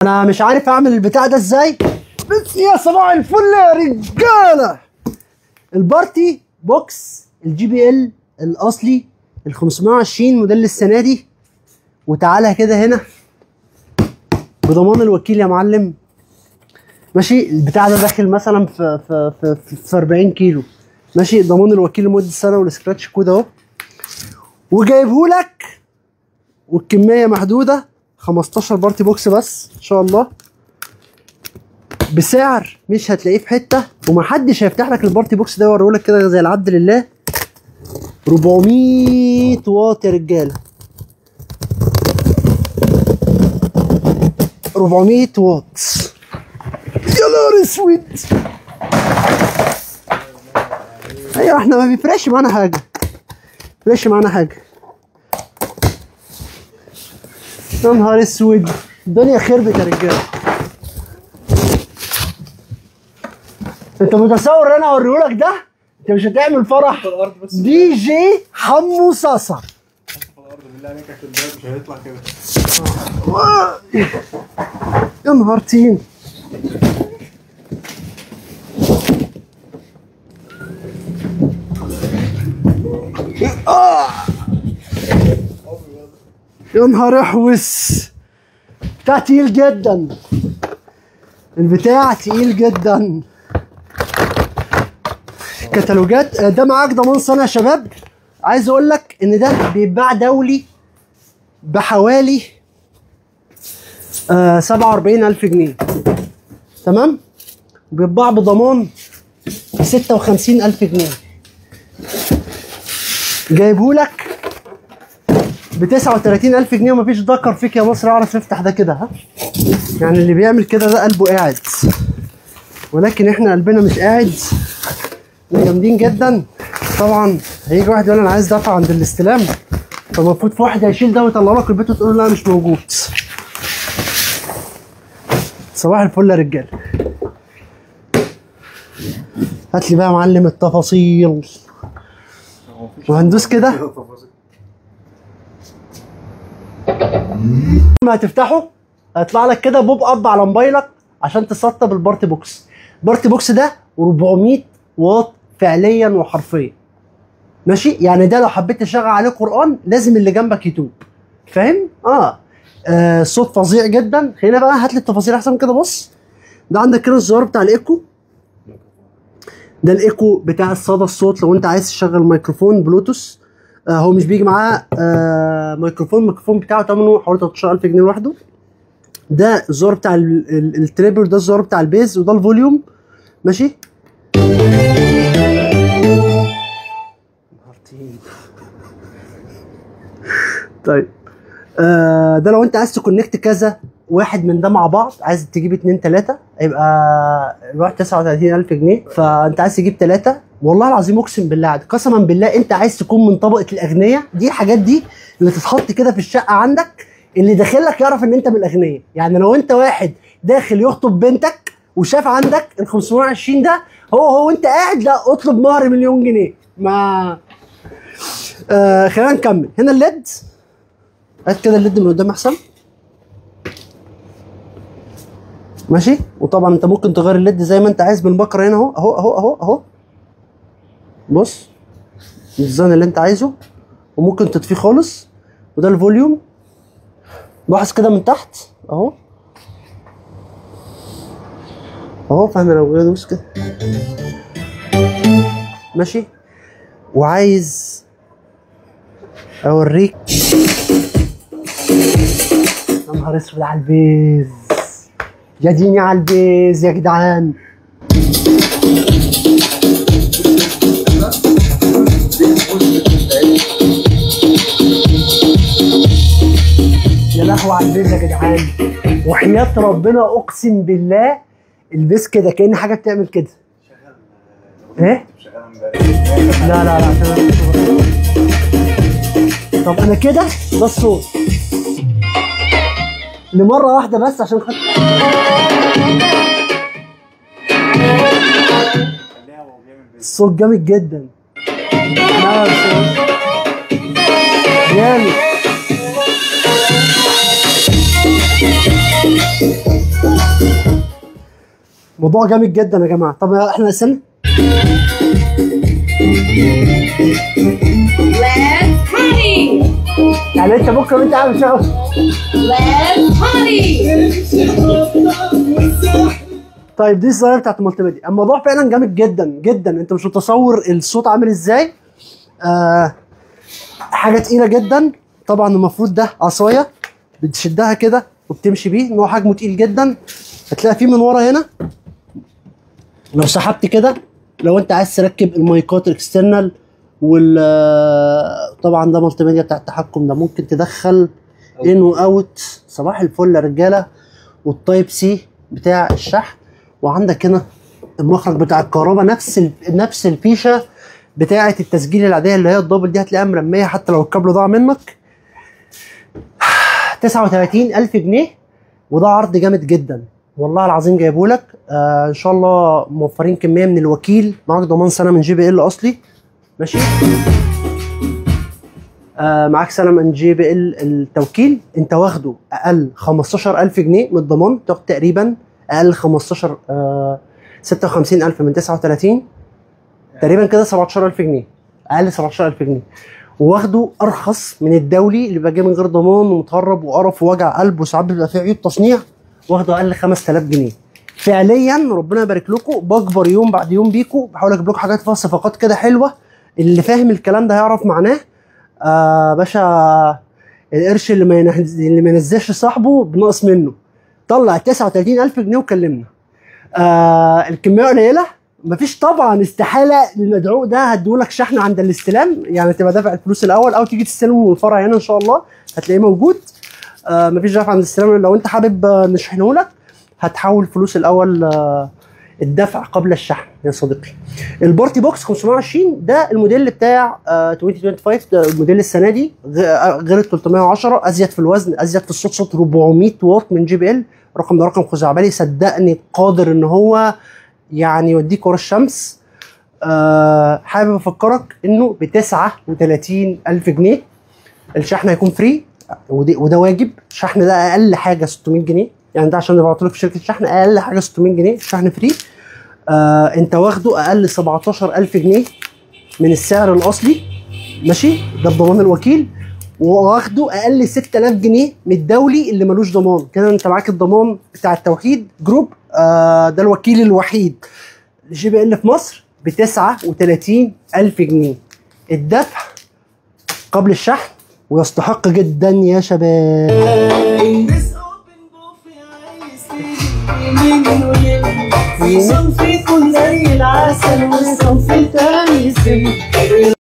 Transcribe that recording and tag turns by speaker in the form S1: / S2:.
S1: انا مش عارف اعمل البتاع ده ازاي، بس يا صباح الفل يا رجاله. البارتي بوكس الجي بي ال الاصلي ال 520 موديل السنه دي، وتعالى كده هنا بضمان الوكيل يا معلم. ماشي، البتاع ده داخل مثلا في 40 كيلو. ماشي، ضمان الوكيل لمده سنه والسكراتش كود اهو، وجايبهولك والكميه محدوده 15 بارتي بوكس بس ان شاء الله، بسعر مش هتلاقيه في حته، ومحدش هيفتح لك البارتي بوكس ده يوريهولك كده زي العبد لله. 400 واط يا رجاله، 400 واط. يا نهار اسود. ايوه احنا ما بيفرقش معانا حاجه، بيفرقش معانا حاجه. يا نهار اسود، الدنيا خربت يا رجاله. انت متصور انا اوريهولك ده؟ انت مش هتعمل فرح. دي جي حمو صاصه.
S2: بالله عليك عشان ده مش هيطلع كده.
S1: يا نهار تين. يا نهار احوس، بتاع تقيل جدا، البتاع تقيل جدا. كتالوجات ده معاك ضمان سنه يا شباب. عايز اقول لك ان ده بيتباع دولي بحوالي 47,000 جنيه، تمام؟ بيتباع بضمان 56,000 جنيه. جايبهولك ب 39,000 جنيه، ومفيش ذكر فيك يا مصر يعرف يفتح ده كده. ها، يعني اللي بيعمل كده ده قلبه قاعد، ولكن احنا قلبنا مش قاعد، جامدين جدا. طبعا هيجي واحد يقول انا عايز دفع عند الاستلام، فالمفروض في واحد هيشيل ده ويطلع لك البيت وتقول لا مش موجود. صباح الفل يا رجاله. هات لي بقى يا معلم التفاصيل، وهندوس كده. لما هتفتحه هيطلع لك كده بوب اب على موبايلك عشان تسطب البارتي بوكس. البارتي بوكس ده 400 واط فعليا وحرفيا. ماشي، يعني ده لو حبيت تشغل عليه قرآن لازم اللي جنبك يتوب، فاهم؟ صوت فظيع جدا. خلينا بقى هات لي التفاصيل احسن من كده. بص، ده عندك كده الزرار بتاع الايكو، ده الايكو بتاع صدى الصوت لو انت عايز تشغل ميكروفون بلوتوث. هو مش بيجي معاه الميكروفون بتاعه ثمنه حوالي 13,000 جنيه لوحده. ده الزرار بتاع التريبل، ده الزرار بتاع البيز، وده الفوليوم. ماشي، طيب ده لو انت عايز تكونكت كذا واحد من ده مع بعض، عايز تجيب 2 3 هيبقى الواحد 39,000 جنيه، فانت عايز تجيب 3. والله العظيم اقسم بالله، قسما بالله انت عايز تكون من طبقه الاغنياء. دي الحاجات دي اللي تتحط كده في الشقه عندك، اللي داخل لك يعرف ان انت من الاغنياء. يعني لو انت واحد داخل يخطب بنتك وشاف عندك ال 520 ده، هو انت قاعد، لا اطلب مهر 1,000,000 جنيه. ما خلينا نكمل. هنا الليد، هات كده الليد من قدام احسن. ماشي، وطبعا انت ممكن تغير الليد زي ما انت عايز بالبكره هنا اهو اهو اهو اهو اهو. بص، الديزاين اللي انت عايزه، وممكن تطفيه خالص. وده الفوليوم، لاحظ كده من تحت اهو اهو، فاهم؟ لو ندوس كده ماشي. وعايز اوريك، يا نهار اسود على البيز، يا ديني على البيز يا جدعان. يا لهوي على البيز يا جدعان، وحياة ربنا اقسم بالله البيز كده كأن حاجه بتعمل كده. ايه؟ لا لا لا، طب انا كده ده الصوت لمره واحده بس عشان خاطر الصوت جامد جدا. لا الصوت جامد. موضوع جامد جدا يا جماعه. طب احنا نسال
S3: Let's party!
S1: يعني انت بكره وانت عامل شغل.
S3: Let's party!
S1: طيب دي الظاهره بتاعت المالتي ميديا. الموضوع فعلا جامد جدا جدا، انت مش متصور الصوت عامل ازاي. حاجه تقيله جدا. طبعا المفروض ده عصايه بتشدها كده وبتمشي بيه، ان هو حجمه تقيل جدا. هتلاقي فيه من ورا هنا لو سحبت كده، لو انت عايز تركب المايكات الاكسترنال طبعا ده مالتي ميديا بتاع التحكم، ده ممكن تدخل ان واوت. صباح الفل يا رجاله. والتايب سي بتاع الشحن، وعندك هنا المخرج بتاع الكهرباء، نفس الفيشه بتاعه التسجيل العاديه اللي هي الدبل دي، هتلاقيها مرميه حتى لو الكابل ضاع منك. 39,000 جنيه، وده عرض جامد جدا والله العظيم جايبهولك. ان شاء الله موفرين كميه من الوكيل، معاك ضمان سنه من JBL اصلي ماشي. معاك سنه من JBL التوكيل، انت واخده اقل 15,000 جنيه من الضمان، تاخد تقريبا اقل 15 56,000 من 39 تقريبا كده 17,000 جنيه، اقل 17,000 جنيه. واخده ارخص من الدولي اللي بيبقى جاي من غير ضمان ومتهرب وقرف ووجع قلب وساعات بيبقى فيه عيوب تصنيع، واخده اقل 5,000 جنيه. فعليا ربنا يبارك لكم، بكبر يوم بعد يوم بيكم، بحاول اجيب لكم حاجات فيها صفقات كده حلوه. اللي فاهم الكلام ده هيعرف معناه. باشا القرش اللي ما ينزلش صاحبه بنقص منه. طلع 39,000 جنيه وكلمنا. الكميه قليله، مفيش طبعا استحاله المدعو ده هديهولك شحن عند الاستلام، يعني تبقى دافع الفلوس الاول او تيجي تستلمه من الفرع هنا ان شاء الله هتلاقيه موجود. مفيش دفع عند الاستلام، لو انت حابب نشحنه لك هتحول فلوس الاول الدفع قبل الشحن يا صديقي. البارتي بوكس 520 ده الموديل بتاع 2025، ده الموديل السنه دي، غير ال 310، ازيد في الوزن، ازيد في الصوت، صوت 400 واط من JBL. الرقم ده رقم خزعبلي صدقني، قادر ان هو يعني يوديك ورا الشمس. حابب افكرك انه ب 39,000 جنيه الشحن هيكون فري، وده واجب. الشحن ده اقل حاجه 600 جنيه، يعني ده عشان نبعته لك في شركه الشحن اقل حاجه 600 جنيه الشحن فري. انت واخده اقل 17,000 جنيه من السعر الاصلي ماشي، ده بضمان الوكيل. واخده اقل 6,000 جنيه من الدولي اللي ملوش ضمان. كده انت معاك الضمان بتاع التوحيد جروب، ده الوكيل الوحيد لJBL في مصر ب 39,000 جنيه. الدفع قبل الشحن ويستحق جدا يا شباب. في صنف يكون زي العسل وصنف تاني